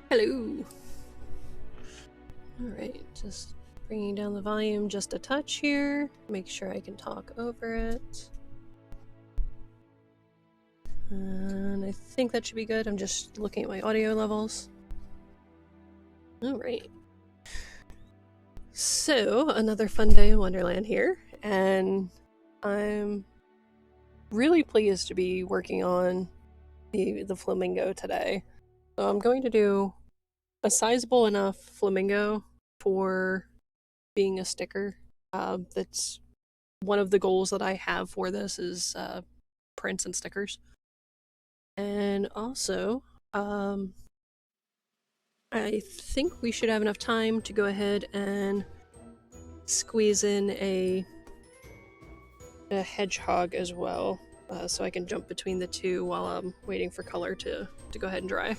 Hello! Alright, just bringing down the volume just a touch here. Make sure I can talk over it. And I think that should be good. I'm just looking at my audio levels. Alright. So, another fun day in Wonderland here, and I'm really pleased to be working on the Flamingo today. So I'm going to do a sizable enough flamingo for being a sticker. That's one of the goals that I have for this is prints and stickers. And also, I think we should have enough time to go ahead and squeeze in a hedgehog as well, so I can jump between the two while I'm waiting for color to go ahead and dry.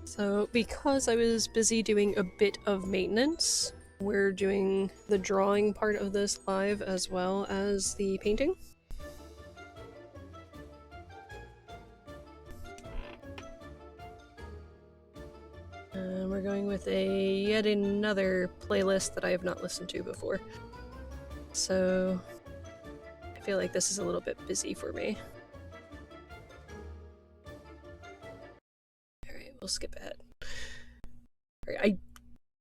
So because I was busy doing a bit of maintenance, we're doing the drawing part of this live as well as the painting. And we're going with yet another playlist that I have not listened to before. So I feel like this is a little bit busy for me. Alright, we'll skip ahead. Alright, I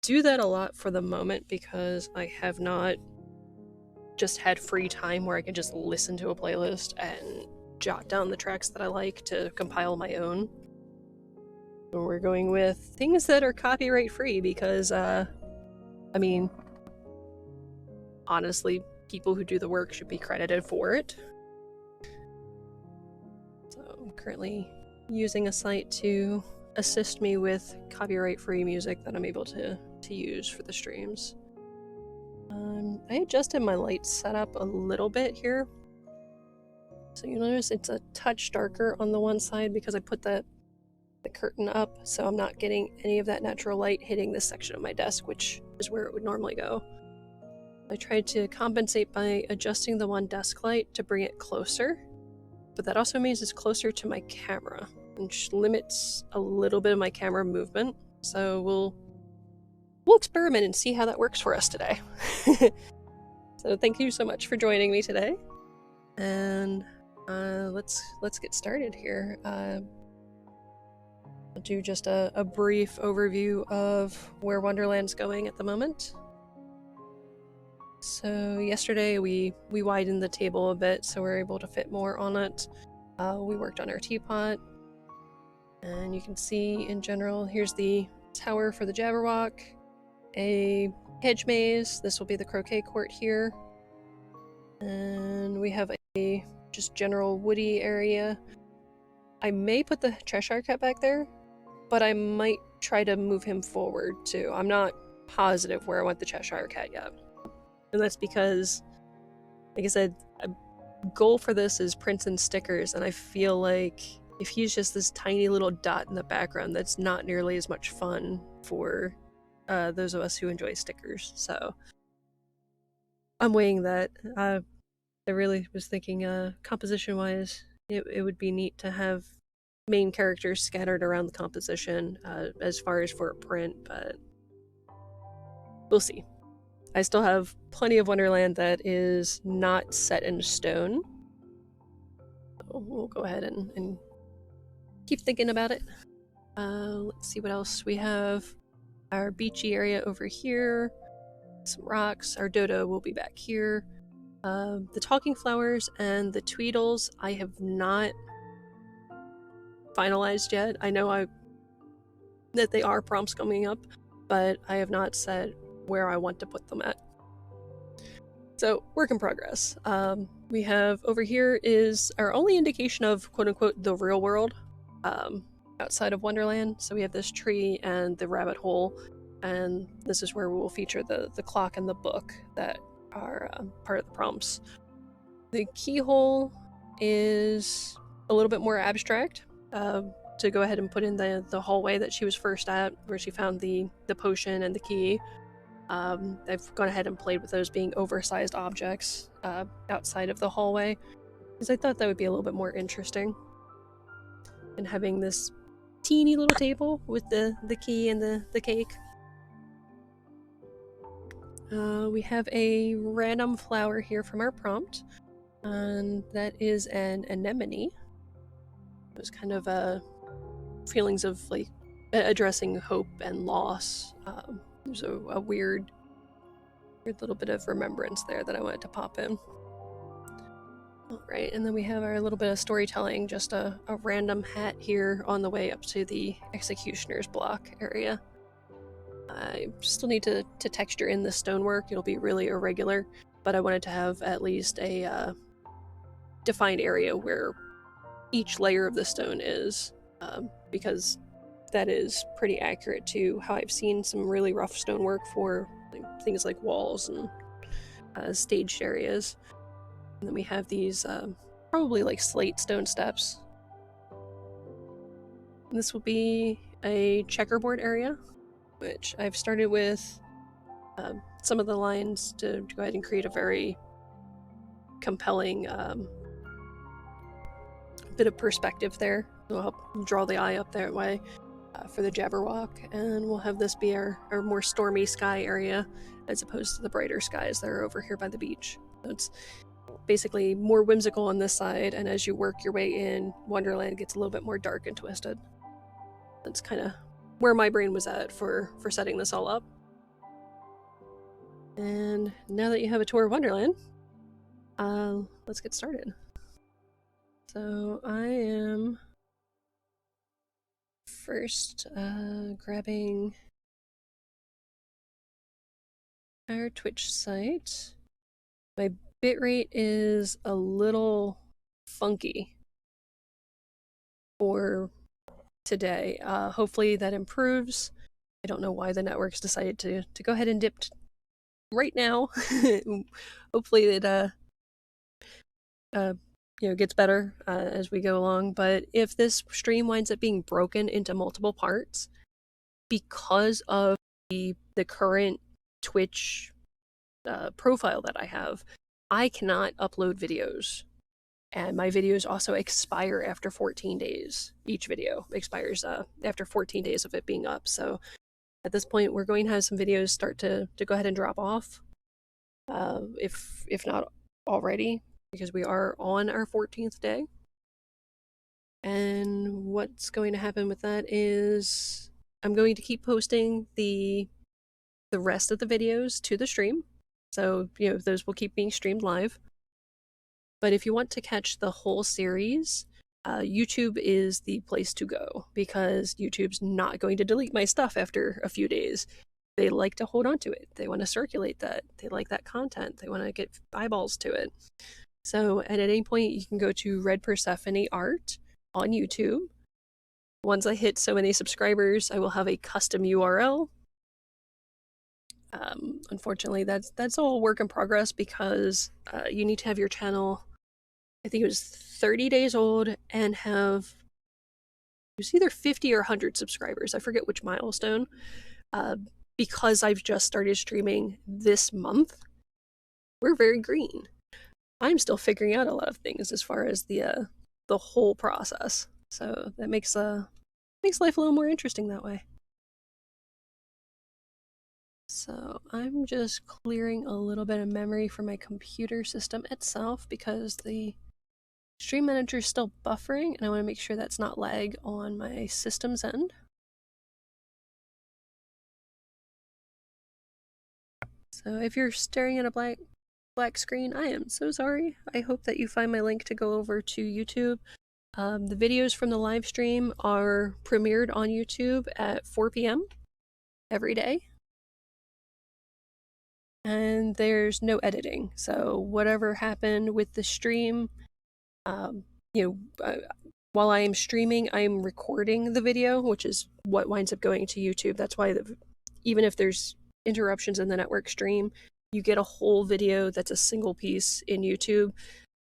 do that a lot for the moment because I have not just had free time where I can just listen to a playlist and jot down the tracks that I like to compile my own. So we're going with things that are copyright free because, I mean, honestly, people who do the work should be credited for it. So I'm currently using a site to assist me with copyright-free music that I'm able to use for the streams. I adjusted my light setup a little bit here. So you notice it's a touch darker on the one side because I put the curtain up, so I'm not getting any of that natural light hitting this section of my desk, which is where it would normally go. I tried to compensate by adjusting the one desk light to bring it closer, but that also means it's closer to my camera, which limits a little bit of my camera movement. So we'll experiment and see how that works for us today. So thank you so much for joining me today, and let's get started here. I'll do just a brief overview of where Wonderland's going at the moment. So yesterday we widened the table a bit so we're able to fit more on it. We worked on our teapot, and you can see in general, here's the tower for the Jabberwock, a hedge maze, this will be the Croquet court here, and we have a just general woody area. I may put the Cheshire Cat back there, but I might try to move him forward too. I'm not positive where I want the Cheshire Cat yet. And that's because, like I said, a goal for this is prints and stickers, and I feel like if he's just this tiny little dot in the background, that's not nearly as much fun for those of us who enjoy stickers. So I'm weighing that. I really was thinking composition-wise, it would be neat to have main characters scattered around the composition as far as for a print, but we'll see. I still have plenty of Wonderland that is not set in stone. So we'll go ahead and keep thinking about it. Let's see what else. We have our beachy area over here, some rocks. Our dodo will be back here. The talking flowers and the tweedles I have not finalized yet. I know that they are prompts coming up, but I have not said where I want to put them at. So, work in progress. We have over here is our only indication of quote-unquote the real world outside of Wonderland. So we have this tree and the rabbit hole, and this is where we will feature the clock and the book that are part of the prompts. The keyhole is a little bit more abstract. To go ahead and put in the hallway that she was first at, where she found the potion and the key. I've gone ahead and played with those being oversized objects outside of the hallway, because I thought that would be a little bit more interesting. and having this teeny little table with the key and the cake. We have a random flower here from our prompt, and that is an anemone. It was kind of feelings of like addressing hope and loss. There's a weird little bit of remembrance there that I wanted to pop in. Alright, and then we have our little bit of storytelling, just a random hat here on the way up to the executioner's block area. I still need to texture in the stonework. It'll be really irregular, but I wanted to have at least a defined area where each layer of the stone is, because that is pretty accurate to how I've seen some really rough stonework for things like walls and staged areas. And then we have these probably like slate stone steps. And this will be a checkerboard area, which I've started with some of the lines to go ahead and create a very compelling bit of perspective there. It'll help draw the eye up that way for the Jabberwock, and we'll have this be our more stormy sky area as opposed to the brighter skies that are over here by the beach. So it's basically more whimsical on this side, and as you work your way in, Wonderland gets a little bit more dark and twisted. That's kind of where my brain was at for setting this all up. And now that you have a tour of Wonderland, let's get started. So I am first grabbing our Twitch site. My bitrate is a little funky for today. Hopefully that improves. I don't know why the network's decided to go ahead and dip right now. Hopefully it gets better as we go along. But if this stream winds up being broken into multiple parts because of the current Twitch profile that I have, I cannot upload videos. And my videos also expire after 14 days. Each video expires after 14 days of it being up. So at this point, we're going to have some videos start to go ahead and drop off, if not already, because we are on our 14th day. And what's going to happen with that is I'm going to keep posting the rest of the videos to the stream. So, those will keep being streamed live. But if you want to catch the whole series, YouTube is the place to go, because YouTube's not going to delete my stuff after a few days. They like to hold on to it. They want to circulate that. They like that content. They want to get eyeballs to it. So at any point, you can go to Red Persephone Art on YouTube. Once I hit so many subscribers, I will have a custom URL. Unfortunately, that's all work in progress, because you need to have your channel, I think it was 30 days old, and it was either 50 or 100 subscribers. I forget which milestone. Because I've just started streaming this month, we're very green. I'm still figuring out a lot of things as far as the whole process. So that makes life a little more interesting that way. So I'm just clearing a little bit of memory from my computer system itself, because the Stream Manager is still buffering, and I want to make sure that's not lag on my system's end. So if you're staring at a black screen, I am so sorry. I hope that you find my link to go over to YouTube. The videos from the live stream are premiered on YouTube at 4 p.m. every day. And there's no editing. So whatever happened with the stream, while I am streaming, I'm recording the video, which is what winds up going to YouTube. That's why even if there's interruptions in the network stream, you get a whole video that's a single piece in YouTube.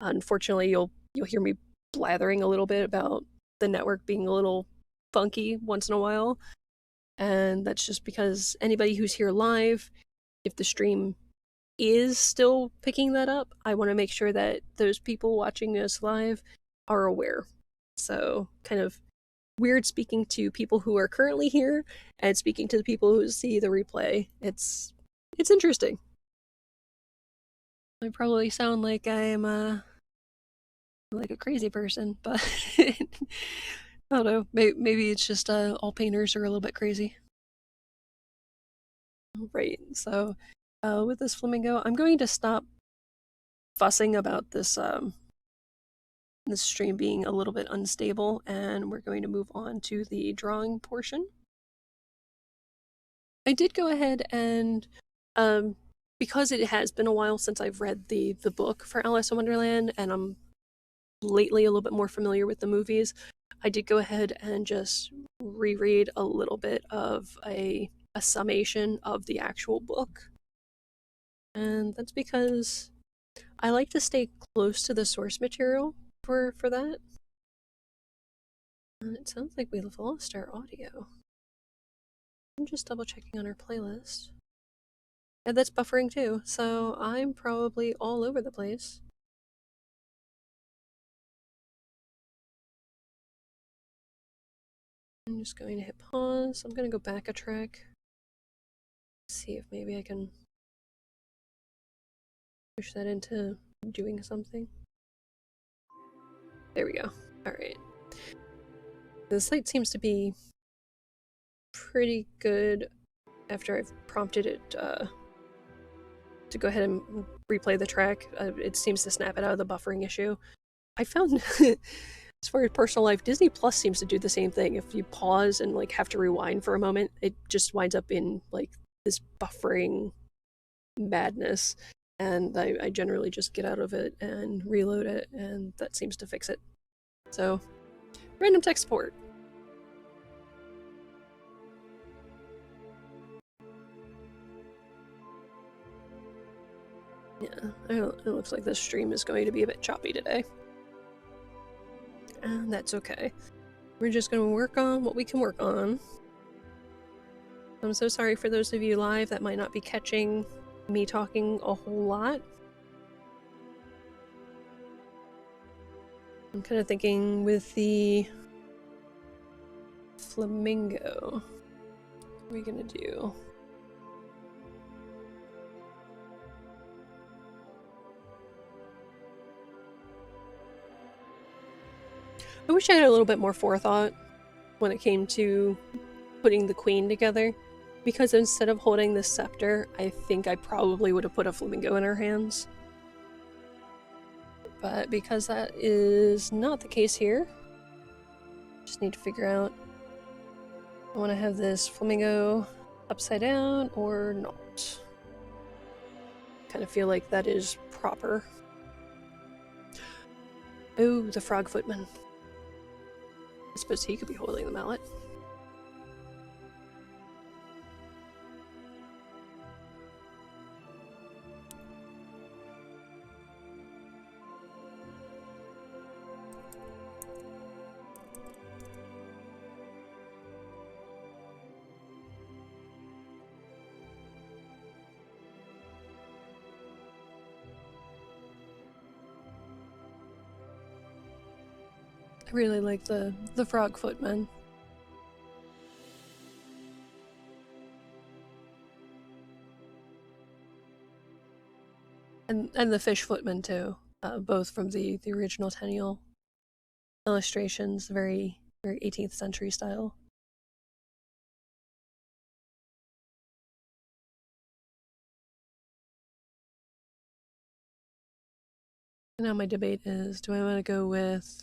Unfortunately, you'll hear me blathering a little bit about the network being a little funky once in a while. And that's just because anybody who's here live, if the stream is still picking that up, I want to make sure that those people watching us live are aware. So kind of weird speaking to people who are currently here and speaking to the people who see the replay. It's interesting. I probably sound like I am like a crazy person, but I don't know. Maybe it's just all painters are a little bit crazy. Right. So with this flamingo, I'm going to stop fussing about this stream being a little bit unstable, and we're going to move on to the drawing portion. I did go ahead and because it has been a while since I've read the book for Alice in Wonderland, and I'm lately a little bit more familiar with the movies, I did go ahead and just reread a little bit of a summation of the actual book. And that's because I like to stay close to the source material for that. And it sounds like we've lost our audio. I'm just double checking on our playlist. And that's buffering too, so I'm probably all over the place. I'm just going to hit pause. I'm going to go back a track. See if maybe I can push that into doing something. There we go. Alright. The site seems to be pretty good after I've prompted it to go ahead and replay the track. It seems to snap it out of the buffering issue. I found, as far as personal life, Disney Plus seems to do the same thing. If you pause and like have to rewind for a moment, it just winds up in like this buffering madness. And I generally just get out of it and reload it, and that seems to fix it. So, random text support. Yeah, it looks like this stream is going to be a bit choppy today. And that's okay. We're just going to work on what we can work on. I'm so sorry for those of you live that might not be catching me talking a whole lot. I'm kind of thinking with the Flamingo, what are we gonna do? I wish I had a little bit more forethought when it came to putting the queen together, because instead of holding the scepter, I think I probably would have put a flamingo in her hands. But because that is not the case here, just need to figure out, I want to have this flamingo upside down or not. Kind of feel like that is proper. Oh, the frog footman. I suppose he could be holding the mallet. I really like the frog footman. And the fish footman too, both from the original Tenniel illustrations, very 18th century style. Now my debate is, do I want to go with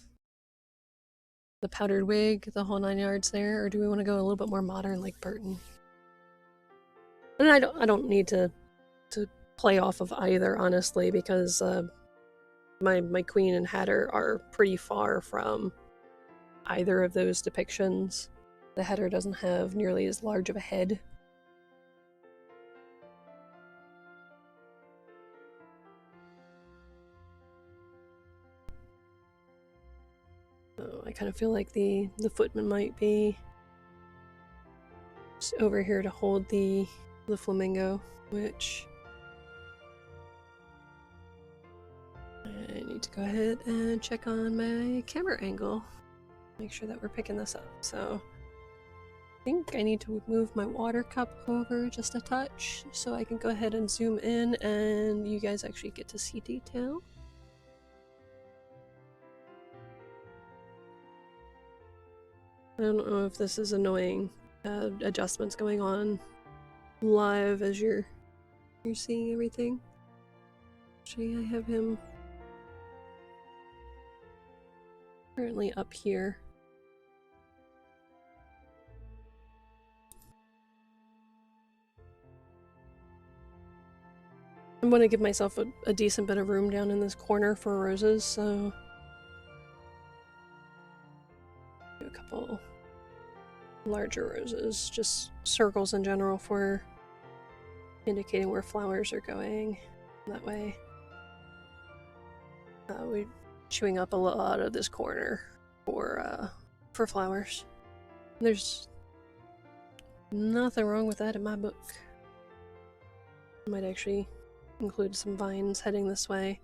the powdered wig, the whole 9 yards there, or do we want to go a little bit more modern like Burton? And I don't need to play off of either, honestly, because my queen and hatter are pretty far from either of those depictions. The hatter doesn't have nearly as large of a head. So I kind of feel like the footman might be just over here to hold the flamingo, which I need to go ahead and check on my camera angle. make sure that we're picking this up. So I think I need to move my water cup over just a touch so I can go ahead and zoom in and you guys actually get to see detail. I don't know if this is annoying adjustments going on live as you're seeing everything. Actually, I have him currently up here. I'm going to give myself a decent bit of room down in this corner for roses, so do a couple larger roses, just circles in general for indicating where flowers are going. That way we're chewing up a lot of this corner for flowers. There's nothing wrong with that in my book. I might actually include some vines heading this way,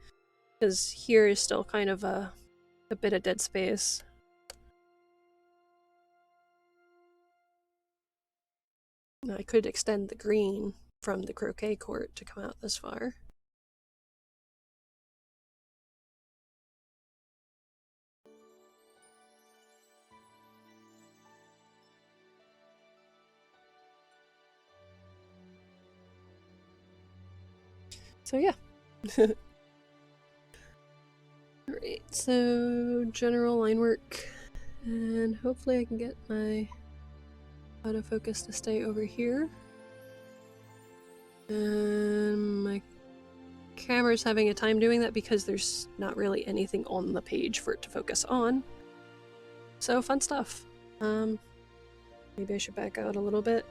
because here is still kind of a bit of dead space. Now, I could extend the green from the Croquet court to come out this far. So yeah. Alright, so general line work, and hopefully I can get my autofocus to stay over here. And my camera's having a time doing that because there's not really anything on the page for it to focus on. So fun stuff. Maybe I should back out a little bit.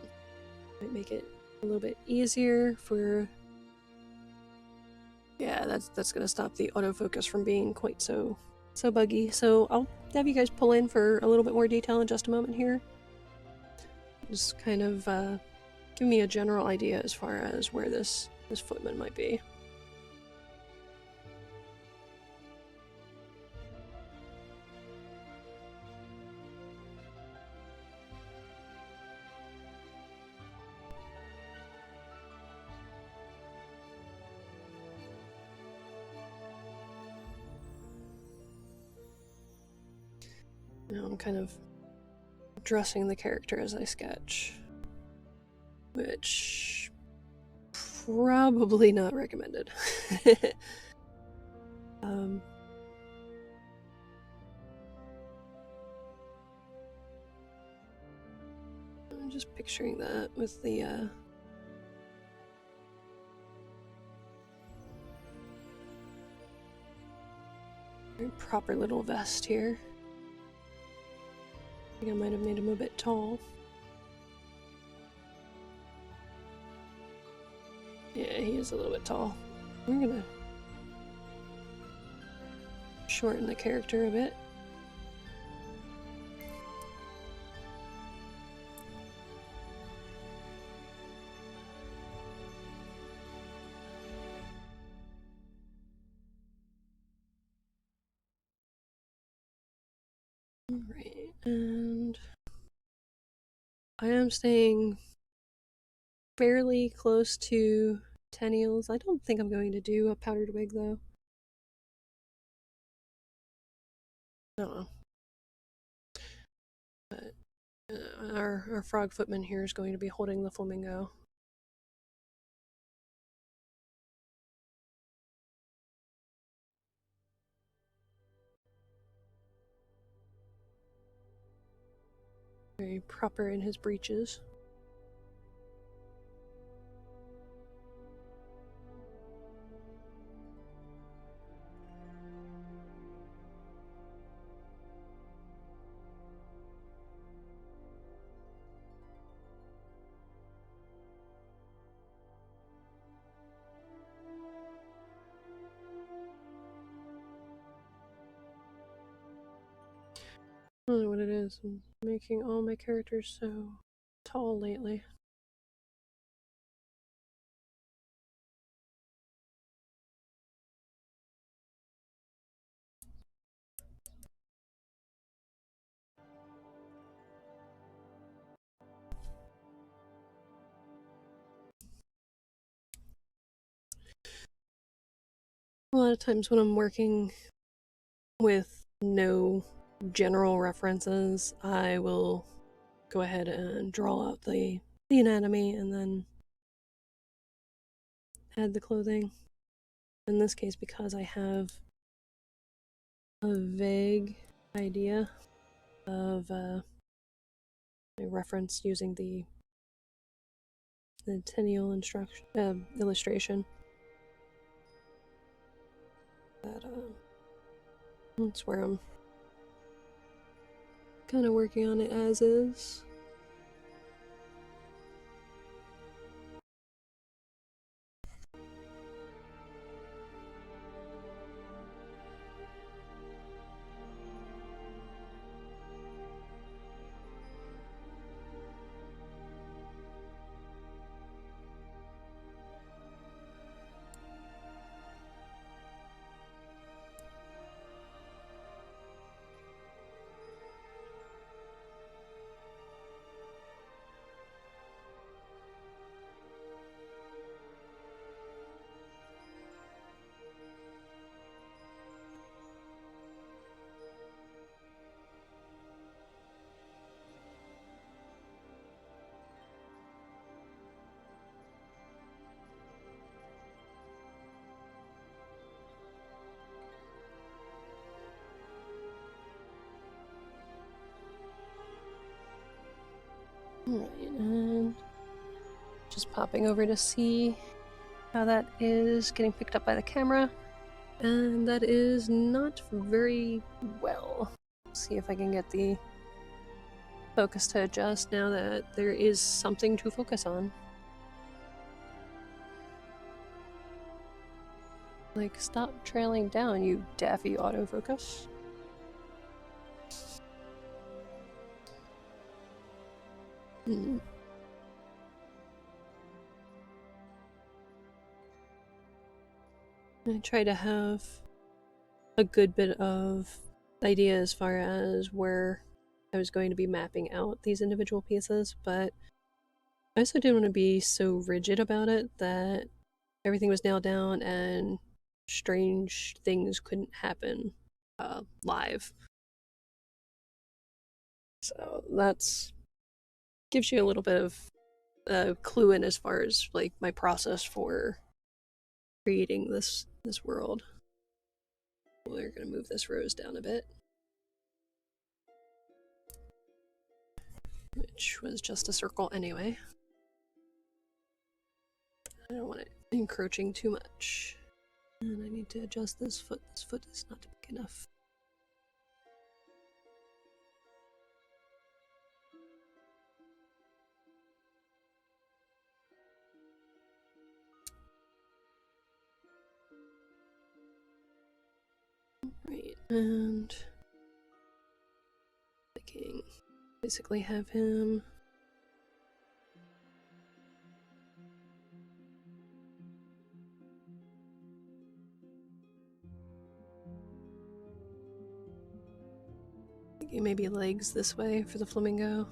Might make it a little bit easier for... Yeah, that's gonna stop the autofocus from being quite so buggy. So I'll have you guys pull in for a little bit more detail in just a moment here. Just kind of give me a general idea as far as where this footman might be. Now I'm kind of dressing the character as I sketch, which probably not recommended. I'm just picturing that with the very proper little vest here. I think I might have made him a bit tall. Yeah, he is a little bit tall. We're gonna shorten the character a bit. Alright, and I am staying fairly close to Tenniel's. I don't think I'm going to do a powdered wig though. I don't know. But our frog footman here is going to be holding the Flamingo. Very proper in his breeches. I don't know what it is. I'm making all my characters so tall lately. A lot of times when I'm working with no general references, I will go ahead and draw out the anatomy and then add the clothing. In this case, because I have a vague idea of a reference using the Tenniel illustration, that's where I'm kind of working on it as is. Alright, and just popping over to see how that is getting picked up by the camera. And that is not very well. See if I can get the focus to adjust now that there is something to focus on. Like, stop trailing down, you daffy autofocus. I try to have a good bit of idea as far as where I was going to be mapping out these individual pieces, but I also didn't want to be so rigid about it that everything was nailed down and strange things couldn't happen live. So that's gives you a little bit of a clue in as far as like my process for creating this world. We're gonna move this rose down a bit, which was just a circle anyway. I don't want it encroaching too much. And I need to adjust this foot. This foot is not big enough. Right, and I can basically have him maybe legs this way for the flamingo.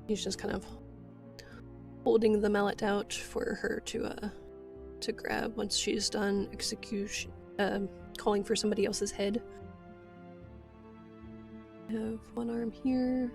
He's just kind of holding the mallet out for her to grab once she's done execution, calling for somebody else's head. I have one arm here.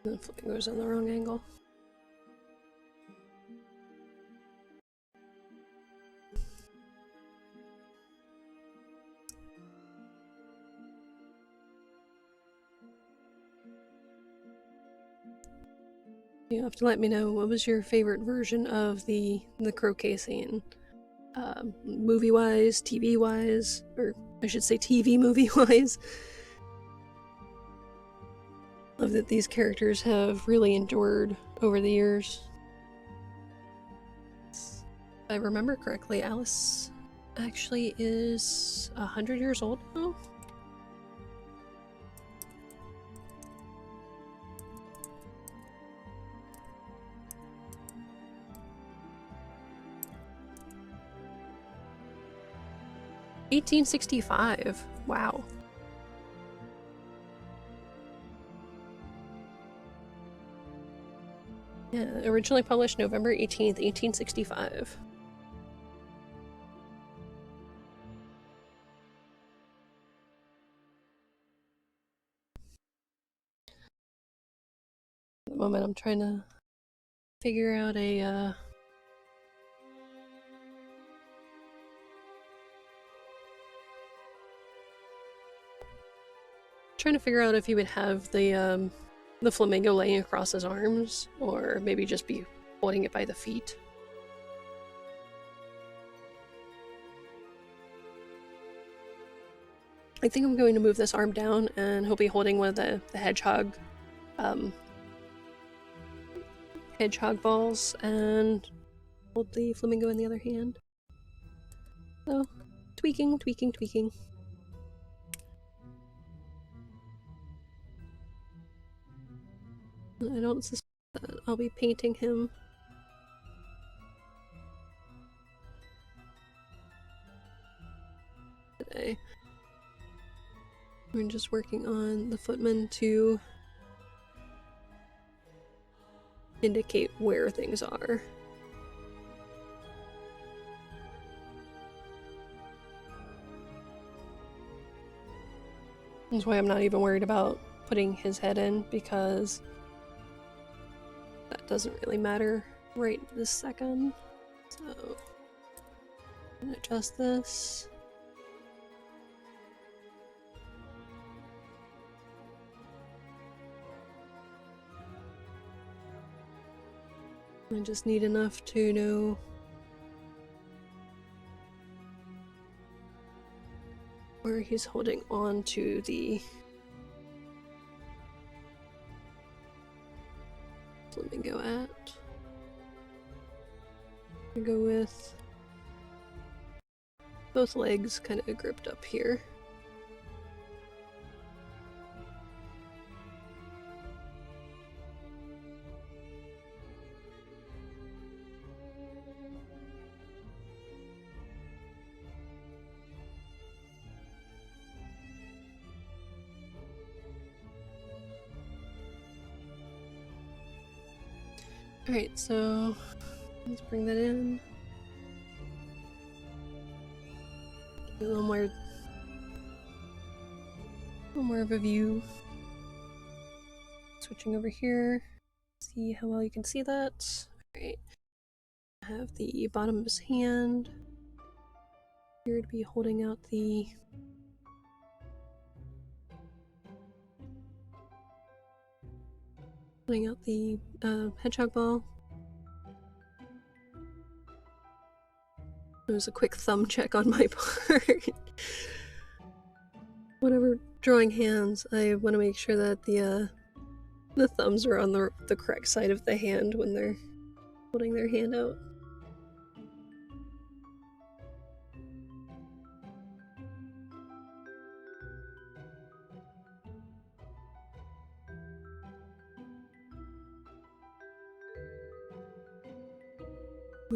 The flamingo's on the wrong angle. You have to let me know, what was your favorite version of the croquet scene? Movie-wise, TV-wise, or I should say TV movie-wise. Love that these characters have really endured over the years. If I remember correctly, Alice actually is 100 years old now. (1865). Wow. Yeah, originally published November 18th, 1865. At the moment I'm trying to figure out a trying to figure out if he would have the flamingo laying across his arms, or maybe just be holding it by the feet. I think I'm going to move this arm down, and he'll be holding one of the hedgehog balls, and hold the flamingo in the other hand. So, tweaking, tweaking, tweaking. I don't suspect that I'll be painting him today. I'm just working on the footman to indicate where things are. That's why I'm not even worried about putting his head in, because that doesn't really matter right this second. So I'm gonna adjust this. I just need enough to know where he's holding on to the flamingo at. I go with both legs kind of gripped up here. Alright, so let's bring that in. A little more of a view. Switching over here. See how well you can see that. Alright. I have the bottom of his hand. Here to be holding out the hedgehog ball. It was a quick thumb check on my part. Whenever drawing hands, I want to make sure that the thumbs are on the correct side of the hand when they're holding their hand out.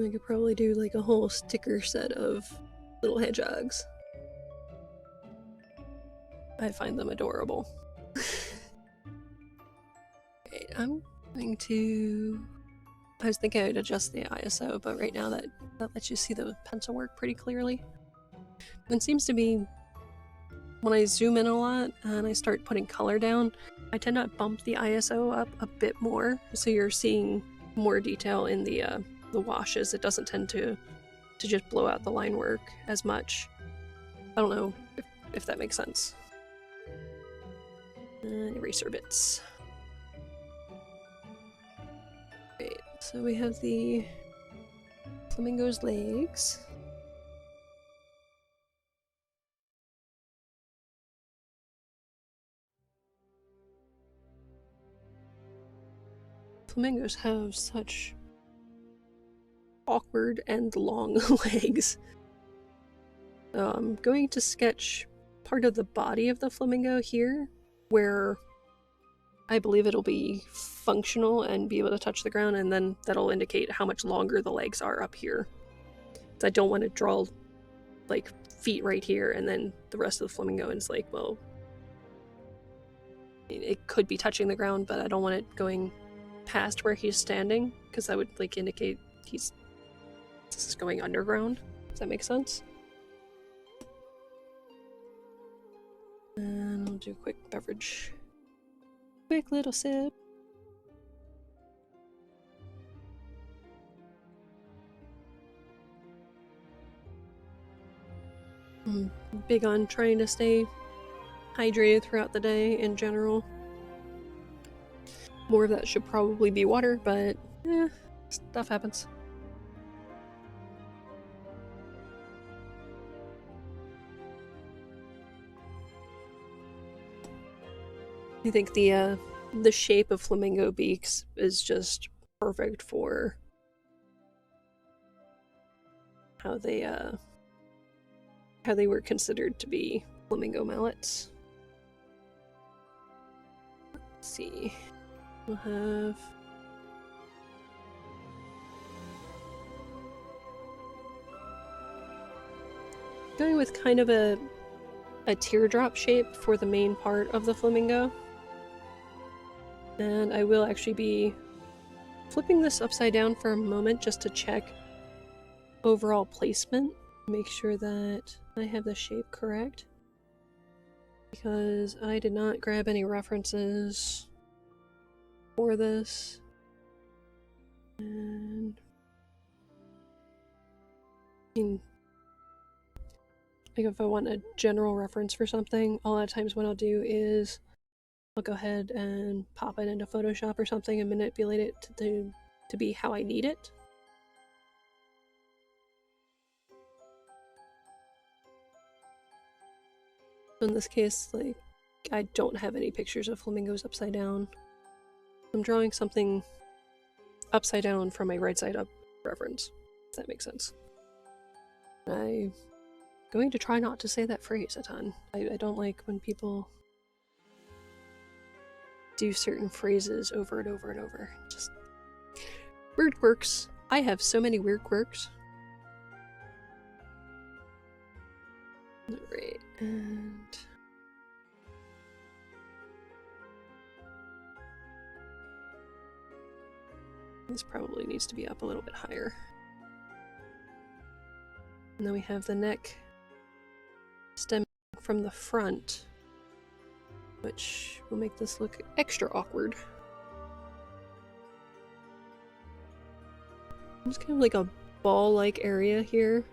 I could probably do like a whole sticker set of little hedgehogs. I find them adorable. Okay, I'm going to... I was thinking I'd adjust the ISO, but right now that lets you see the pencil work pretty clearly. It seems to be, when I zoom in a lot and I start putting color down, I tend to bump the ISO up a bit more, so you're seeing more detail in the washes. It doesn't tend to just blow out the line work as much. I don't know if that makes sense. Eraser bits. Great, so we have the flamingo's legs. Flamingos have such awkward and long legs. I'm going to sketch part of the body of the flamingo here, where I believe it'll be functional and be able to touch the ground, and then that'll indicate how much longer the legs are up here. So I don't want to draw like feet right here and then the rest of the flamingo, and it's like, well, it could be touching the ground, but I don't want it going past where he's standing, because that would like indicate this is going underground. Does that make sense? And I'll do a quick beverage. Quick little sip. I'm big on trying to stay hydrated throughout the day in general. More of that should probably be water, but stuff happens. I think the shape of flamingo beaks is just perfect for how they were considered to be flamingo mallets. Let's see. We'll have going with kind of a teardrop shape for the main part of the flamingo. And I will actually be flipping this upside down for a moment just to check overall placement. Make sure that I have the shape correct, because I did not grab any references for this. And I mean, like if I want a general reference for something, a lot of times what I'll do is I'll go ahead and pop it into Photoshop or something and manipulate it to be how I need it. In this case, like, I don't have any pictures of flamingos upside down. I'm drawing something upside down from my right side up reference, if that makes sense. I'm going to try not to say that phrase a ton. I don't like when people do certain phrases over and over and over. Just weird quirks. I have so many weird quirks. Alright, and this probably needs to be up a little bit higher. And then we have the neck stemming from the front, which will make this look extra awkward. It's kind of like a ball-like area here.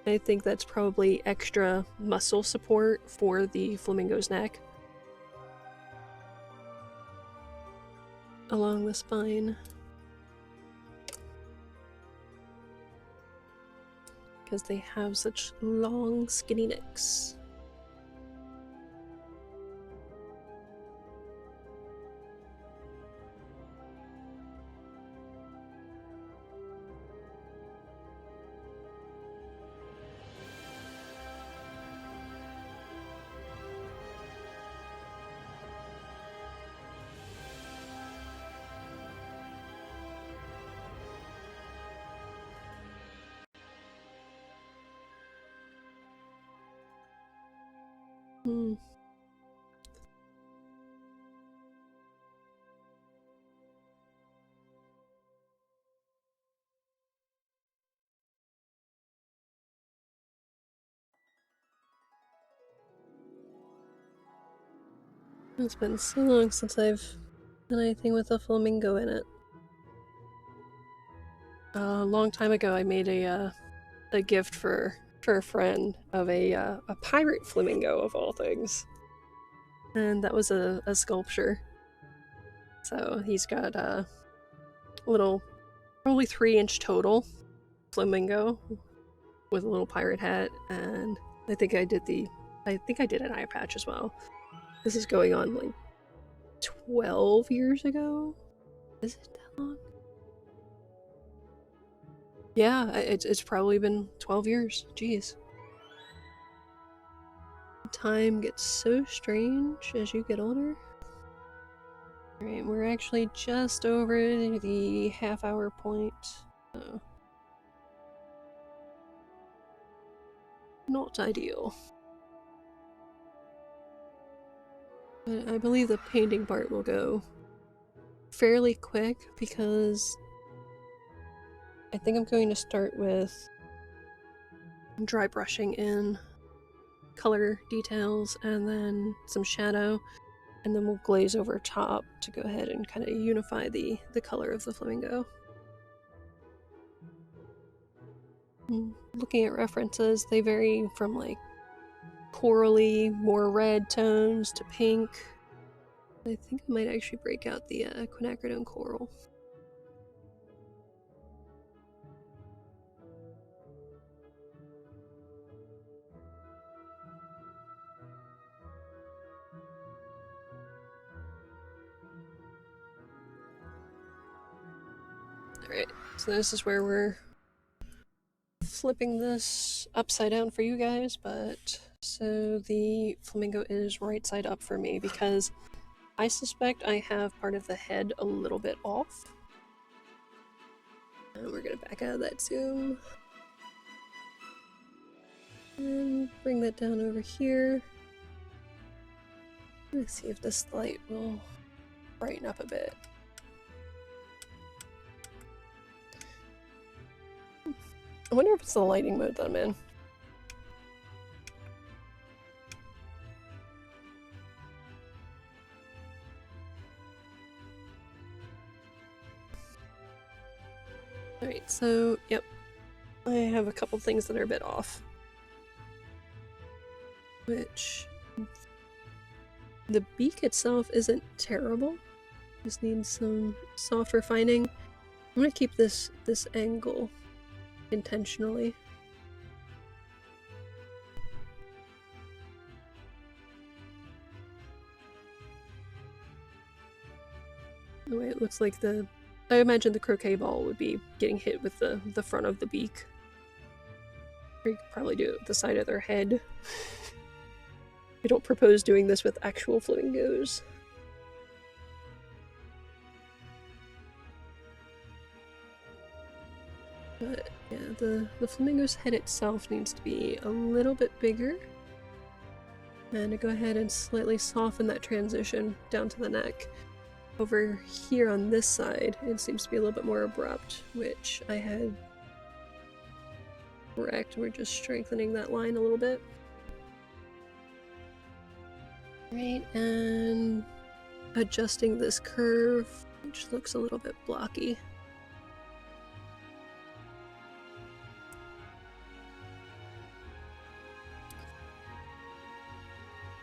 I think that's probably extra muscle support for the flamingo's neck along the spine, because they have such long, skinny necks. It's been so long since I've done anything with a flamingo in it. A long time ago I made a gift for a friend of a pirate flamingo, of all things. And that was a sculpture. So he's got a little, probably 3-inch total flamingo with a little pirate hat, and I think I did an eye patch as well. This is going on like 12 years ago? Is it that long? Yeah, it's probably been 12 years. Jeez. Time gets so strange as you get older. Alright, we're actually just over the half-hour point. So not ideal. But I believe the painting part will go fairly quick because I think I'm going to start with dry brushing in color details and then some shadow, and then we'll glaze over top to go ahead and kind of unify the color of the flamingo. Looking at references, they vary from like corally, more red tones to pink. I think I might actually break out the quinacridone coral. Alright, so this is where we're flipping this upside down for you guys, but so the flamingo is right side up for me because I suspect I have part of the head a little bit off. And we're gonna back out of that zoom. And bring that down over here. Let's see if this light will brighten up a bit. I wonder if it's the lighting mode that I'm in. Alright, so, yep. I have a couple things that are a bit off. Which... the beak itself isn't terrible. Just needs some soft refining. I'm gonna keep this angle intentionally. The way it looks like I imagine the croquet ball would be getting hit with the front of the beak. Or you could probably do it with the side of their head. I don't propose doing this with actual flamingos. But yeah, the flamingo's head itself needs to be a little bit bigger. And to go ahead and slightly soften that transition down to the neck. Over here on this side, it seems to be a little bit more abrupt, which I had correct. We're just strengthening that line a little bit. Right, and adjusting this curve, which looks a little bit blocky.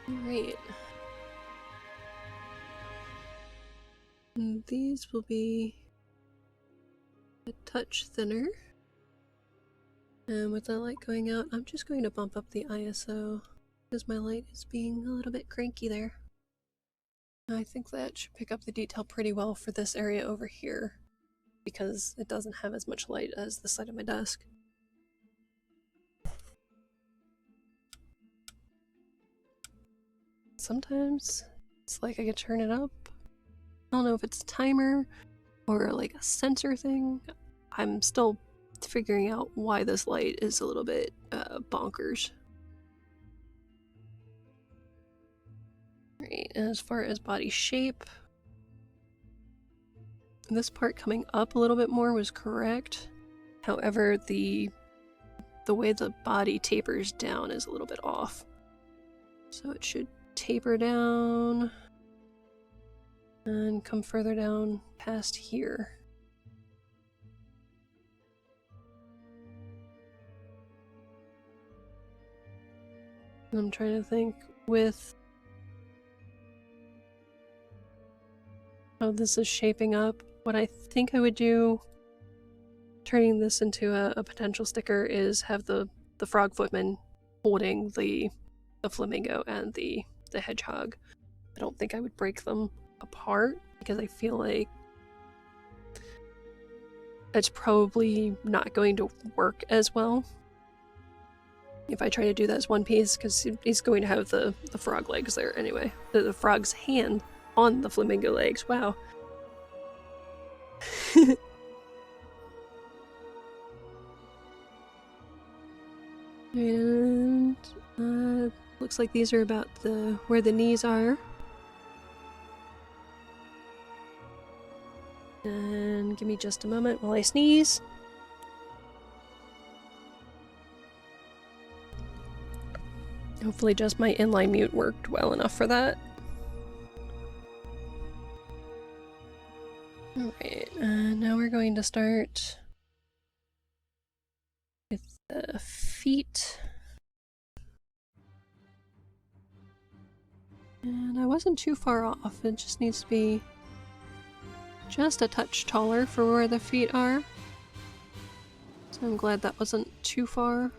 Alright. And these will be a touch thinner. And with the light going out, I'm just going to bump up the ISO because my light is being a little bit cranky there. I think that should pick up the detail pretty well for this area over here because it doesn't have as much light as the side of my desk. Sometimes it's like I could turn it up. I don't know if it's a timer or like a sensor thing. I'm still figuring out why this light is a little bit bonkers. Right, and as far as body shape, this part coming up a little bit more was correct. However, the way the body tapers down is a little bit off. So it should taper down and come further down past here. I'm trying to think with how this is shaping up. What I think I would do, turning this into a potential sticker, is have the frog footman holding the flamingo and the hedgehog. I don't think I would break them apart because I feel like it's probably not going to work as well if I try to do that as one piece, because he's going to have the frog legs there anyway. The frog's hand on the flamingo legs. Wow. And looks like these are about where the knees are. And give me just a moment while I sneeze. Hopefully just my inline mute worked well enough for that. Alright, now we're going to start with the feet. And I wasn't too far off, it just needs to be just a touch taller for where the feet are. So I'm glad that wasn't too far.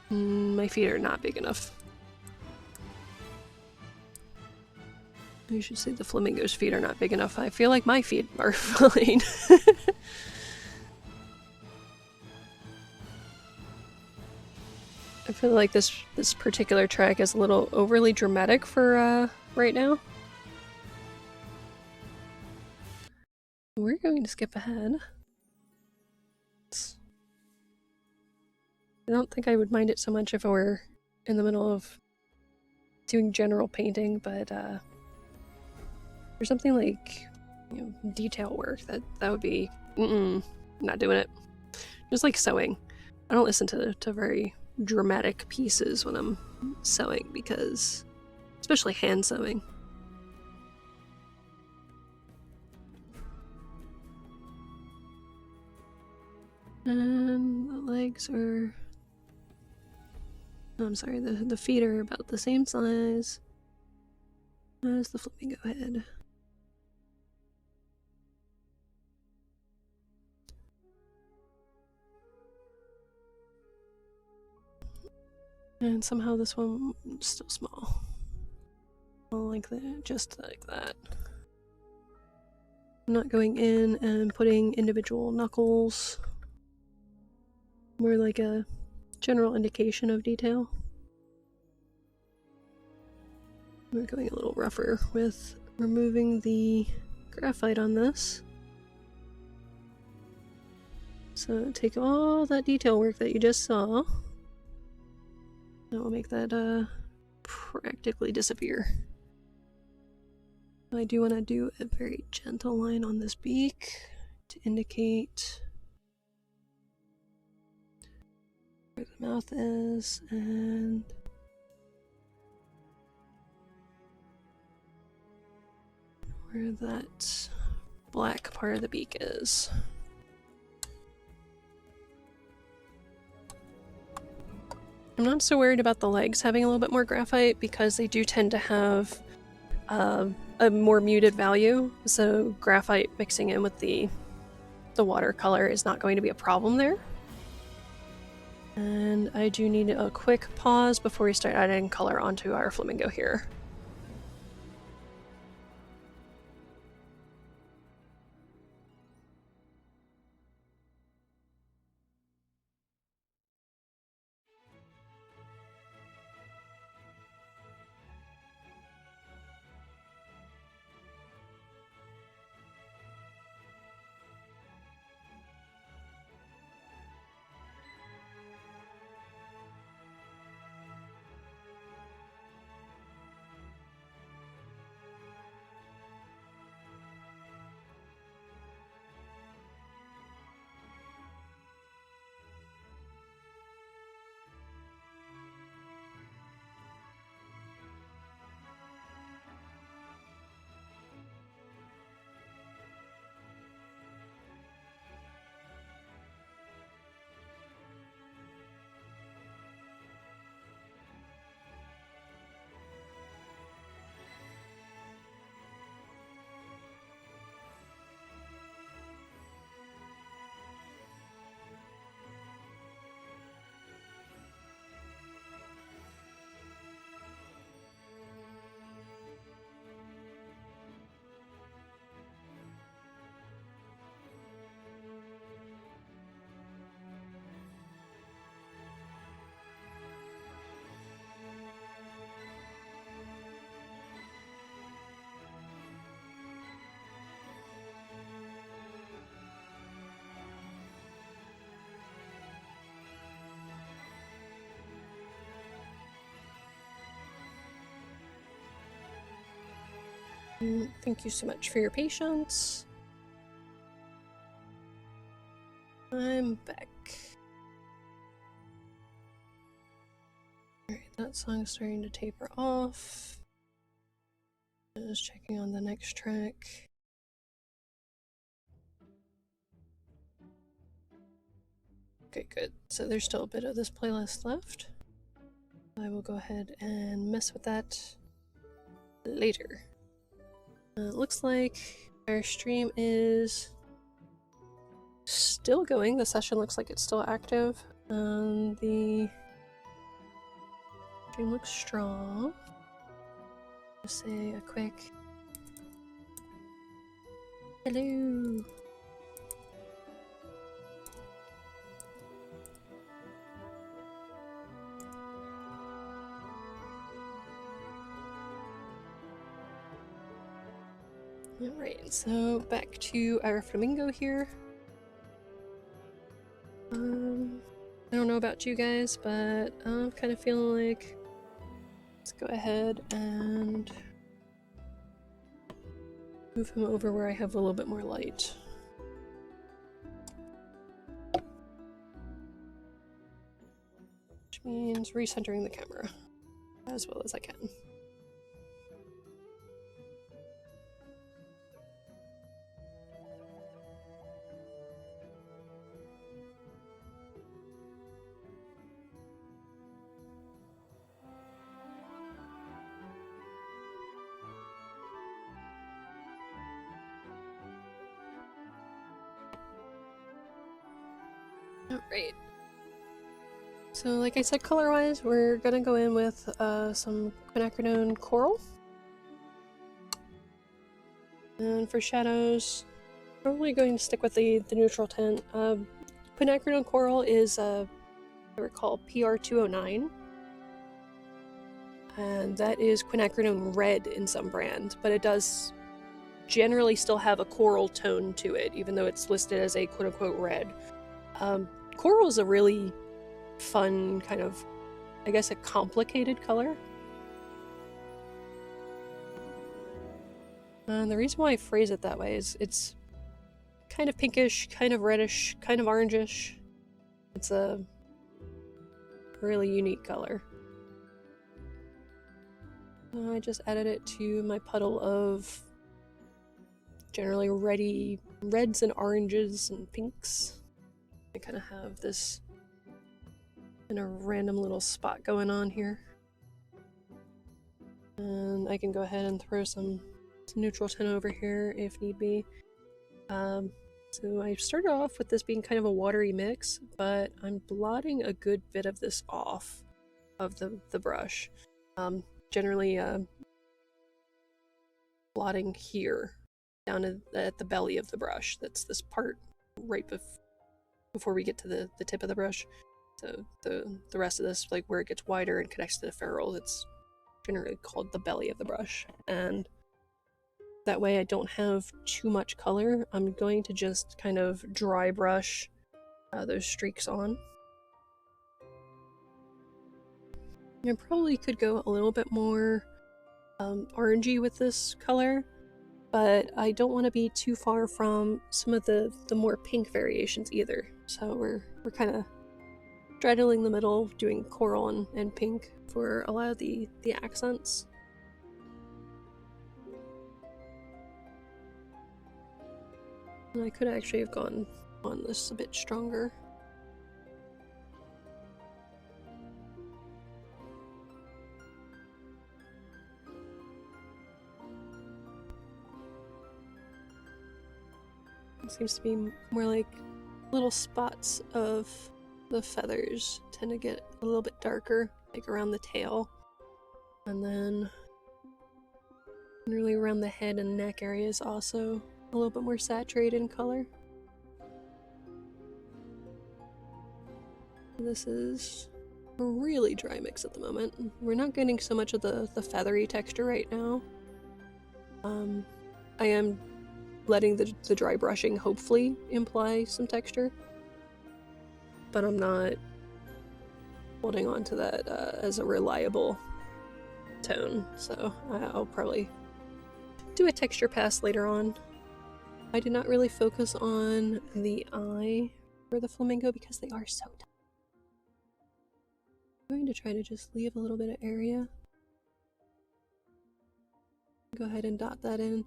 My feet are not big enough. I should say the flamingo's feet are not big enough. I feel like my feet are fine. I feel like this particular track is a little overly dramatic for right now. We're going to skip ahead. I don't think I would mind it so much if I were in the middle of doing general painting, but for something like, you know, detail work, that would be not doing it. Just like sewing. I don't listen to very dramatic pieces when I'm sewing, because especially hand sewing. And the legs are... Oh, I'm sorry, the feet are about the same size as the flamingo head. And somehow this one is still small. Like that, just like that. I'm not going in and putting individual knuckles. More like a general indication of detail. We're going a little rougher with removing the graphite on this. So take all that detail work that you just saw. That will make that practically disappear. I do want to do a very gentle line on this beak to indicate where the mouth is and where that black part of the beak is. I'm not so worried about the legs having a little bit more graphite because they do tend to have a more muted value, so graphite mixing in with the watercolor is not going to be a problem there. And I do need a quick pause before we start adding color onto our flamingo here. Thank you so much for your patience. I'm back. Alright, that song's starting to taper off. Just checking on the next track. Okay, good. So there's still a bit of this playlist left. I will go ahead and mess with that later. It looks like our stream is still going. The session looks like it's still active. The stream looks strong. Just say a quick hello. Alright, so back to our Flamingo here. I don't know about you guys, but I'm kind of feeling like let's go ahead and move him over where I have a little bit more light. Which means recentering the camera as well as I can. Alright. So like I said, color-wise, we're gonna go in with some quinacridone coral. And for shadows, probably going to stick with the neutral tint. Quinacridone coral is, I recall, PR209. And that is quinacridone red in some brand, but it does generally still have a coral tone to it, even though it's listed as a quote-unquote red. Coral is a really fun, kind of, I guess, a complicated color. And the reason why I phrase it that way is it's kind of pinkish, kind of reddish, kind of orangish. It's a really unique color. I just added it to my puddle of generally reds and oranges and pinks. I kind of have this in a random little spot going on here. And I can go ahead and throw some neutral tint over here if need be. So I started off with this being kind of a watery mix, but I'm blotting a good bit of this off of the brush. Generally blotting here, down at the belly of the brush. That's this part right before we get to the tip of the brush. So the rest of this, like where it gets wider and connects to the ferrule, it's generally called the belly of the brush. And that way I don't have too much color. I'm going to just kind of dry brush those streaks on. I probably could go a little bit more orangey with this color, but I don't want to be too far from some of the more pink variations either. So we're kind of straddling the middle, doing coral and pink for a lot of the accents. And I could actually have gone on this a bit stronger. It seems to be more like little spots of the feathers tend to get a little bit darker, like around the tail. And then really around the head and neck areas also a little bit more saturated in color. This is a really dry mix at the moment. We're not getting so much of the feathery texture right now. I am letting the dry brushing hopefully imply some texture, but I'm not holding on to that as a reliable tone, so I'll probably do a texture pass later on. I did not really focus on the eye for the flamingo because they are so tiny. I'm going to try to just leave a little bit of area. Go ahead and dot that in.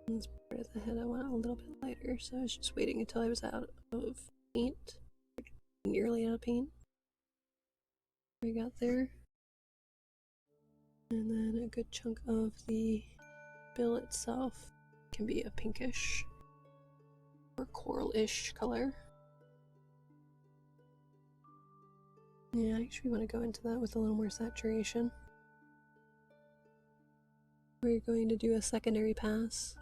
This part of the head I want a little bit lighter, so I was just waiting until I was out of paint. Nearly out of paint. I got there. And then a good chunk of the bill itself can be a pinkish or coral-ish color. Yeah, I actually want to go into that with a little more saturation. We're going to do a secondary pass.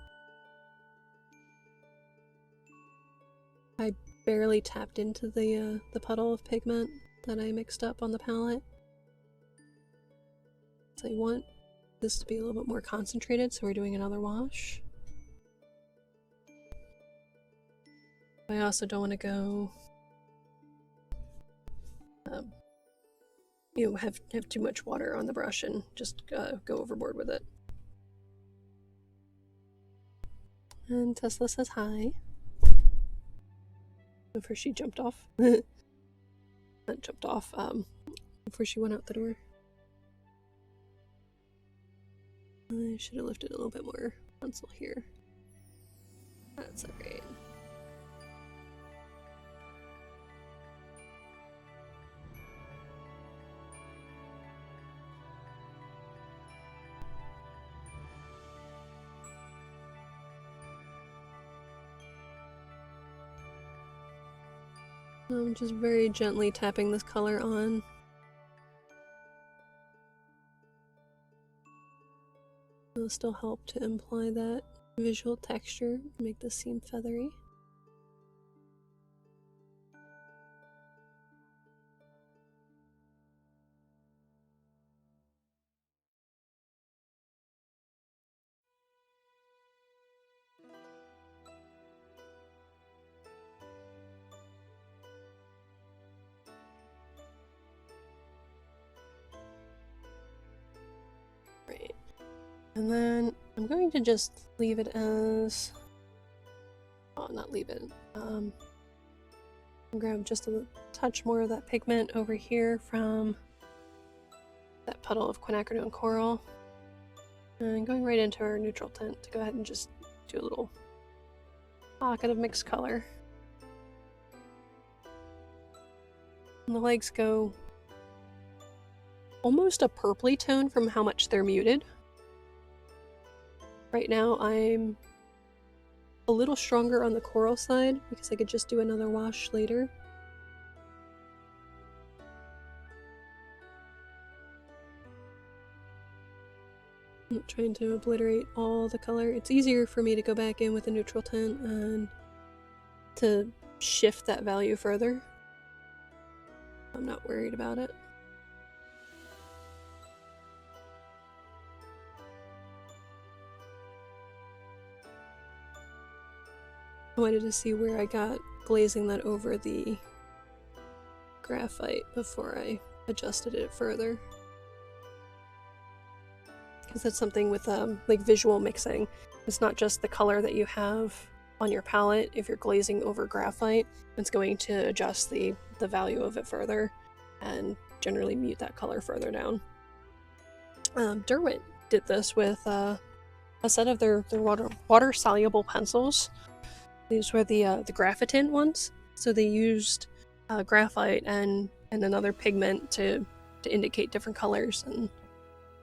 I barely tapped into the puddle of pigment that I mixed up on the palette. So I want this to be a little bit more concentrated, so we're doing another wash. I also don't want to go, you know, have too much water on the brush and just go overboard with it. And Tesla says hi. Before she jumped off. Not jumped off, before she went out the door. I should have lifted a little bit more pencil here. That's alright. I'm just very gently tapping this color on. It'll still help to imply that visual texture, make this seem feathery. Right. And then I'm going to just leave it as, oh, not leave it, grab just a touch more of that pigment over here from that puddle of quinacridone coral, and going right into our neutral tint to go ahead and just do a little pocket of mixed color. And the legs go almost a purpley tone from how much they're muted. Right now I'm a little stronger on the coral side because I could just do another wash later. I'm not trying to obliterate all the color. It's easier for me to go back in with a neutral tint and to shift that value further. I'm not worried about it. I wanted to see where I got glazing that over the graphite before I adjusted it further. Because that's something with like visual mixing. It's not just the color that you have on your palette. If you're glazing over graphite, it's going to adjust the value of it further and generally mute that color further down. Derwent did this with a set of their water-soluble pencils. These were the graphitin ones, so they used graphite and another pigment to indicate different colors, and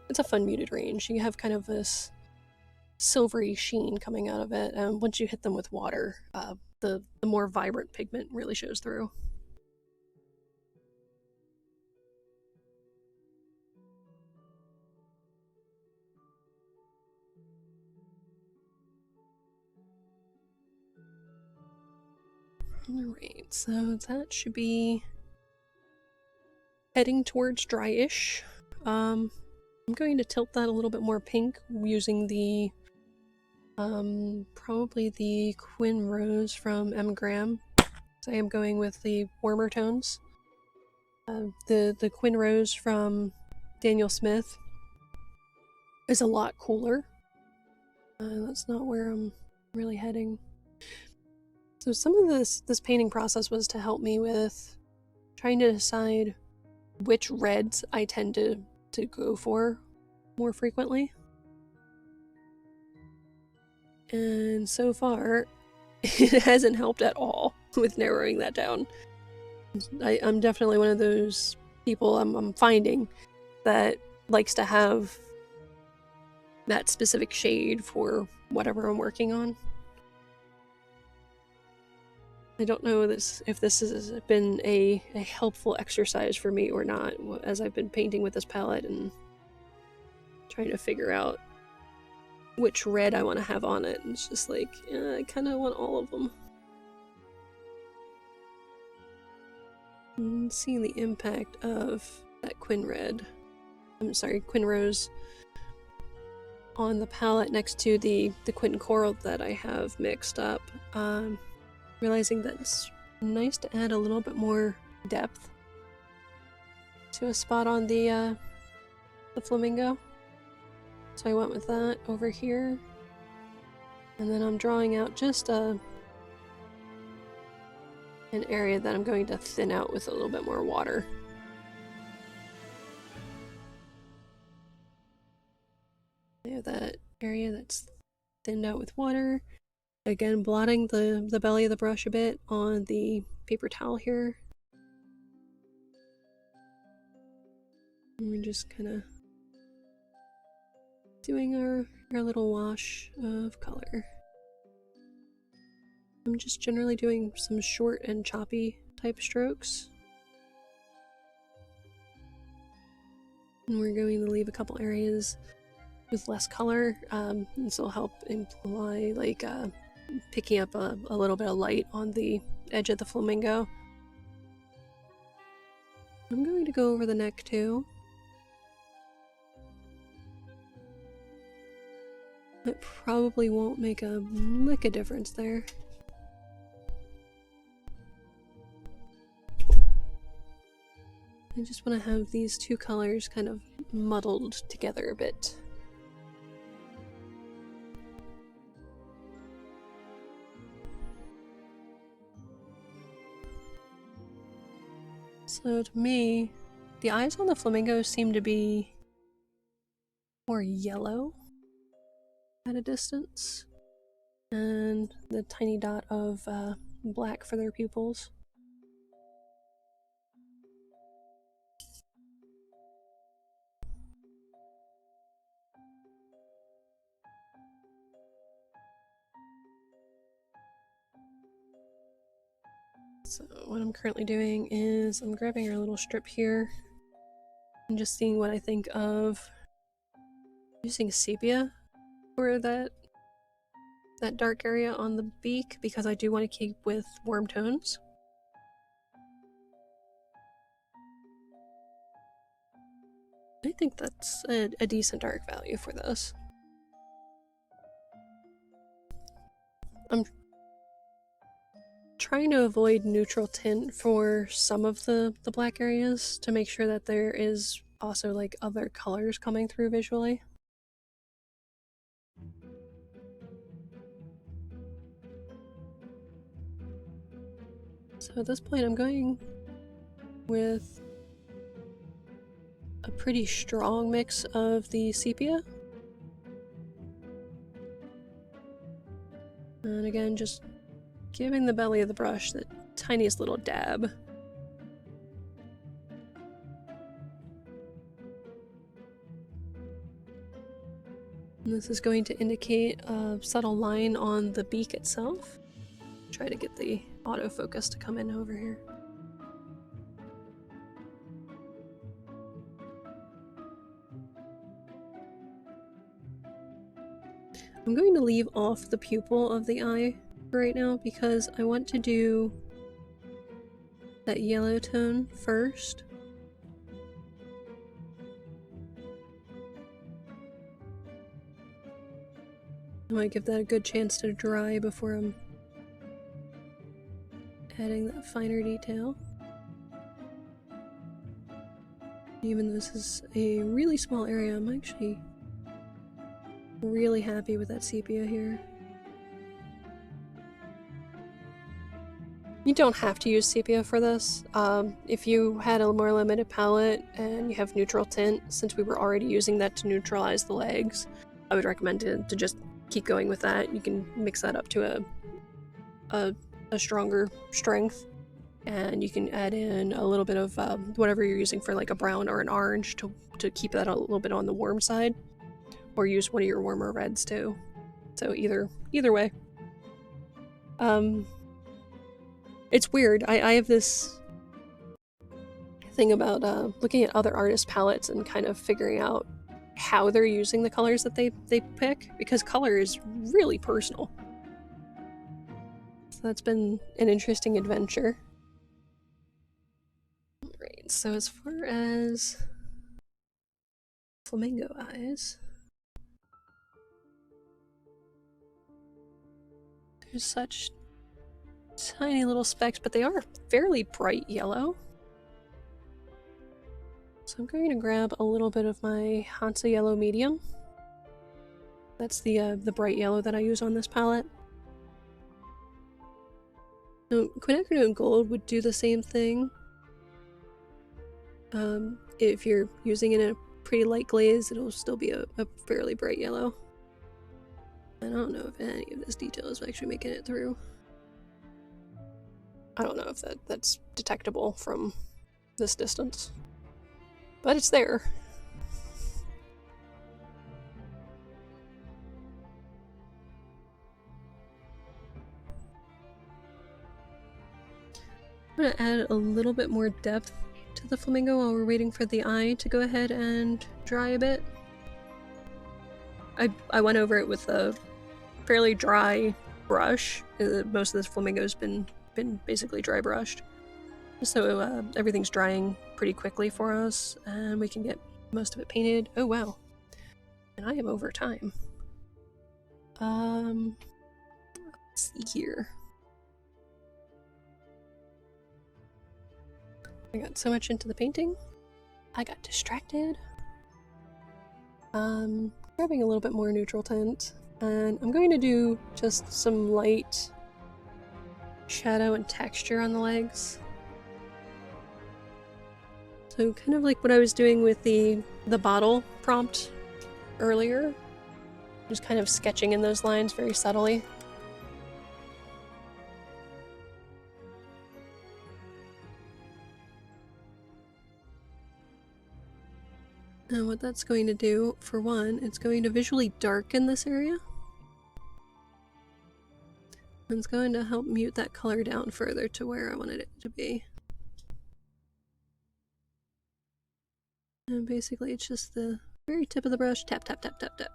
it's a fun muted range. You have kind of this silvery sheen coming out of it, and once you hit them with water, the more vibrant pigment really shows through. Alright, so that should be heading towards dry-ish. I'm going to tilt that a little bit more pink using the probably the Quin Rose from M. Graham. So I am going with the warmer tones. The Quinn Rose from Daniel Smith is a lot cooler. That's not where I'm really heading. So some of this painting process was to help me with trying to decide which reds I tend to go for more frequently. And so far, it hasn't helped at all with narrowing that down. I'm definitely one of those people I'm finding that likes to have that specific shade for whatever I'm working on. I don't know if this has been a helpful exercise for me or not, as I've been painting with this palette and trying to figure out which red I want to have on it. And it's just like, I kind of want all of them. And seeing the impact of that Quinn Rose on the palette next to the Quinn Coral that I have mixed up. Realizing that it's nice to add a little bit more depth to a spot on the Flamingo. So I went with that over here. And then I'm drawing out just an area that I'm going to thin out with a little bit more water. I have that area that's thinned out with water. Again, blotting the belly of the brush a bit on the paper towel here. And we're just kind of doing our little wash of color. I'm just generally doing some short and choppy type strokes. And we're going to leave a couple areas with less color. This will help imply like picking up a little bit of light on the edge of the Flamingo. I'm going to go over the neck too. It probably won't make a lick of difference there. I just want to have these two colors kind of muddled together a bit. So to me, the eyes on the Flamingo seem to be more yellow at a distance, and the tiny dot of black for their pupils. So what I'm currently doing is I'm grabbing our little strip here and just seeing what I think of using sepia for that dark area on the beak, because I do want to keep with warm tones. I think that's a decent dark value for this. I'm trying to avoid neutral tint for some of the black areas to make sure that there is also like other colors coming through visually. So at this point I'm going with a pretty strong mix of the sepia. And again, just giving the belly of the brush the tiniest little dab. And this is going to indicate a subtle line on the beak itself. Try to get the autofocus to come in over here. I'm going to leave off the pupil of the eye right now because I want to do that yellow tone first. I might give that a good chance to dry before I'm adding that finer detail. Even though this is a really small area, I'm actually really happy with that sepia here. You don't have to use sepia for this. If you had a more limited palette and you have neutral tint, since we were already using that to neutralize the legs, I would recommend to just keep going with that. You can mix that up to a stronger strength, and you can add in a little bit of whatever you're using for like a brown or an orange to keep that a little bit on the warm side, or use one of your warmer reds too. So either way. It's weird. I have this thing about looking at other artists' palettes and kind of figuring out how they're using the colors that they pick, because color is really personal. So that's been an interesting adventure. Right, so as far as flamingo eyes, there's such tiny little specks, but they are fairly bright yellow. So I'm going to grab a little bit of my Hansa Yellow Medium. That's the bright yellow that I use on this palette. So Quinacridone Gold would do the same thing. If you're using it in a pretty light glaze, it'll still be a fairly bright yellow. I don't know if any of this detail is actually making it through. I don't know if that's detectable from this distance, but it's there. I'm gonna add a little bit more depth to the flamingo while we're waiting for the eye to go ahead and dry a bit. I went over it with a fairly dry brush. Most of this flamingo's been basically dry brushed, so everything's drying pretty quickly for us, and we can get most of it painted. Oh wow, and I am over time. Let's see here. I got so much into the painting, I got distracted. Grabbing a little bit more neutral tint, and I'm going to do just some light shadow and texture on the legs. So kind of like what I was doing with the bottle prompt earlier, just kind of sketching in those lines very subtly. And what that's going to do, for one, it's going to visually darken this area. And it's going to help mute that color down further to where I wanted it to be. And basically it's just the very tip of the brush, tap, tap, tap, tap, tap.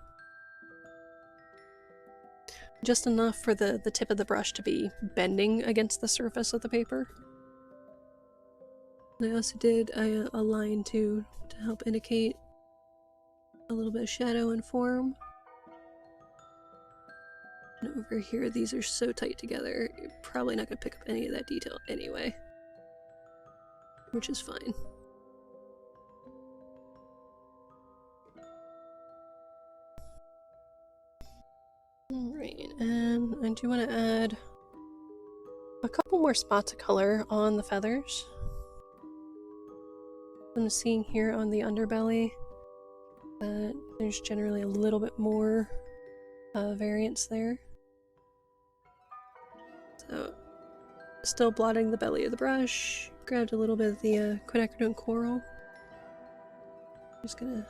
Just enough for the tip of the brush to be bending against the surface of the paper. And I also did a line to help indicate a little bit of shadow and form. And over here, these are so tight together, you're probably not going to pick up any of that detail anyway. Which is fine. Alright, and I do want to add a couple more spots of color on the feathers. I'm seeing here on the underbelly that there's generally a little bit more variance there. So, still blotting the belly of the brush, grabbed a little bit of the quinacridone coral. Just gonna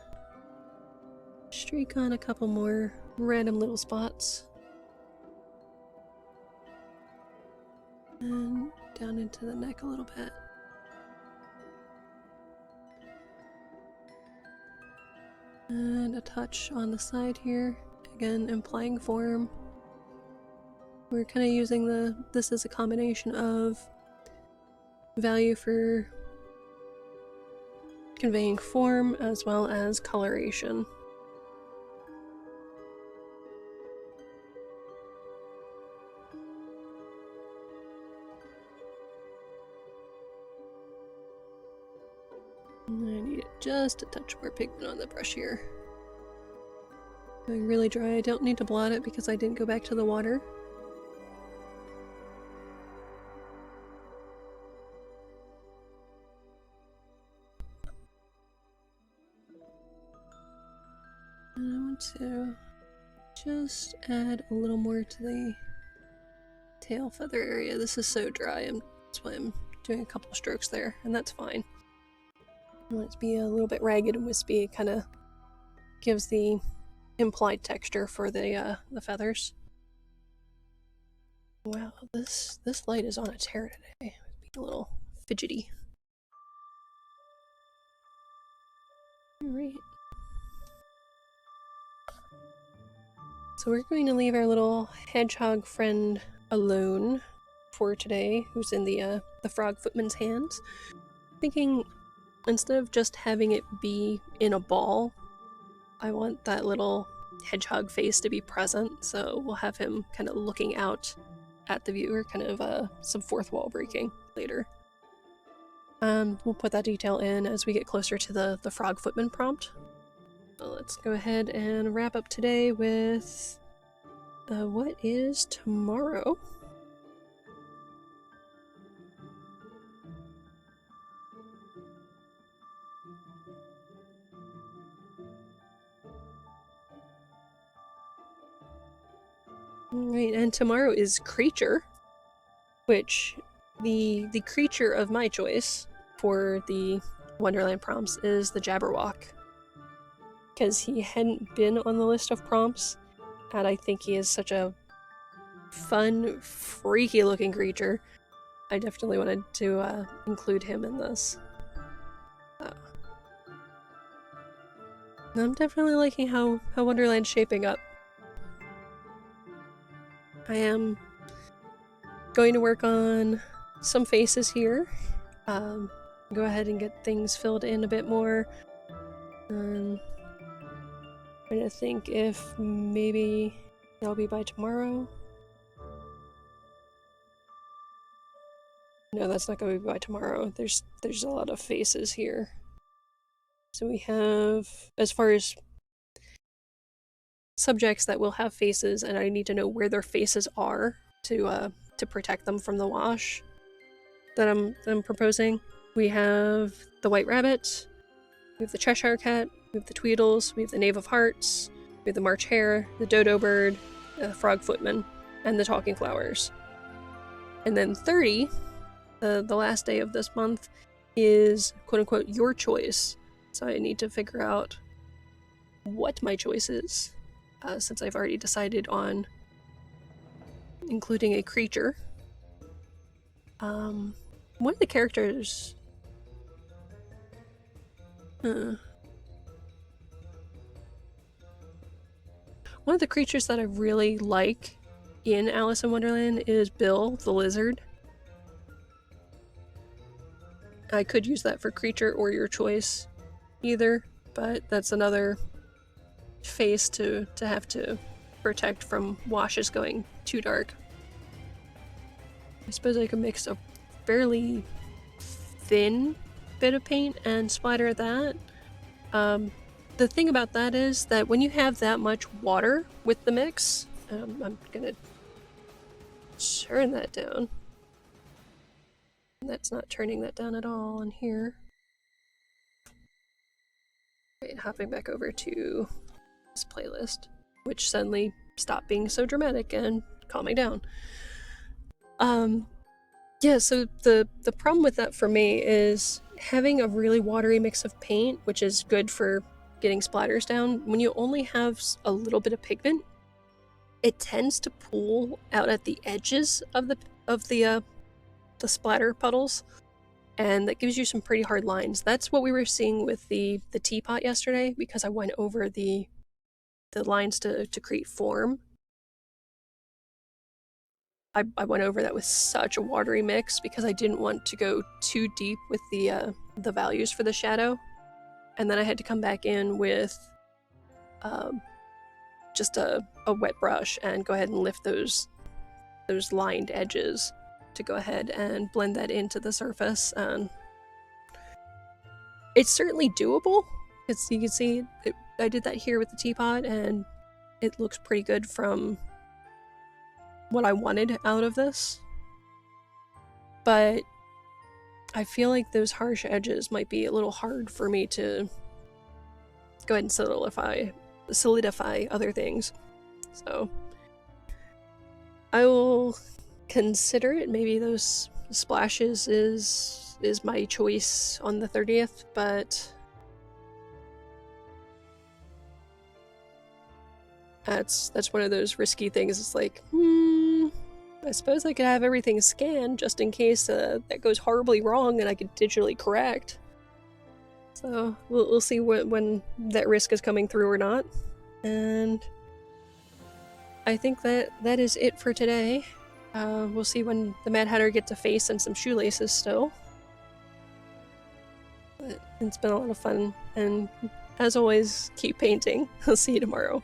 streak on a couple more random little spots. And down into the neck a little bit. And a touch on the side here, again implying form. We're kind of using this as a combination of value for conveying form as well as coloration. I need just a touch more pigment on the brush here. Going really dry. I don't need to blot it because I didn't go back to the water. And I want to just add a little more to the tail feather area. This is so dry, that's why I'm doing a couple of strokes there, and that's fine. I want it to be a little bit ragged and wispy. It kind of gives the implied texture for the feathers. Wow, this light is on a tear today. It's being a little fidgety. Alright. So we're going to leave our little hedgehog friend alone for today, who's in the frog footman's hands. Thinking instead of just having it be in a ball, I want that little hedgehog face to be present, so we'll have him kind of looking out at the viewer, kind of some fourth wall breaking later. We'll put that detail in as we get closer to the frog footman prompt. So let's go ahead and wrap up today with what is tomorrow. Alright, and tomorrow is creature, which the creature of my choice for the Wonderland prompts is the Jabberwock. Because he hadn't been on the list of prompts, and I think he is such a fun, freaky looking creature. I definitely wanted to include him in this. I'm definitely liking how Wonderland's shaping up. I am going to work on some faces here. Go ahead and get things filled in a bit more. I'm trying to think if maybe that'll be by tomorrow. No, that's not going to be by tomorrow. There's a lot of faces here. So we have, as far as subjects that will have faces, and I need to know where their faces are to protect them from the wash that I'm proposing. We have the White Rabbit, we have the Cheshire Cat, we have the Tweedles, we have the Knave of Hearts, we have the March Hare, the Dodo Bird, the Frog Footman, and the Talking Flowers. And then 30, the last day of this month, is quote-unquote your choice. So I need to figure out what my choice is, since I've already decided on including a creature. One of the characters... One of the creatures that I really like in Alice in Wonderland is Bill the Lizard. I could use that for creature or your choice either, but that's another face to have to protect from washes going too dark. I suppose I could mix a fairly thin bit of paint and splatter that. The thing about that is that when you have that much water with the mix, I'm gonna turn that down. That's not turning that down at all in here. Right, hopping back over to this playlist, which suddenly stopped being so dramatic and calming down. Yeah, so the problem with that for me is having a really watery mix of paint, which is good for getting splatters down. When you only have a little bit of pigment, it tends to pool out at the edges of the splatter puddles, and that gives you some pretty hard lines. That's what we were seeing with the teapot yesterday, because I went over the lines to create form. I went over that with such a watery mix because I didn't want to go too deep with the values for the shadow, and then I had to come back in with just a wet brush and go ahead and lift those lined edges to go ahead and blend that into the surface. And It's certainly doable. You can see I did that here with the teapot, and it looks pretty good from what I wanted out of this. But I feel like those harsh edges might be a little hard for me to go ahead and solidify other things. So I will consider it. Maybe those splashes is my choice on the 30th, but that's one of those risky things. It's like, I suppose I could have everything scanned just in case that goes horribly wrong and I could digitally correct. So we'll see when that risk is coming through or not. And I think that is it for today. We'll see when the Mad Hatter gets a face and some shoelaces still. But it's been a lot of fun, and as always, keep painting. I'll see you tomorrow.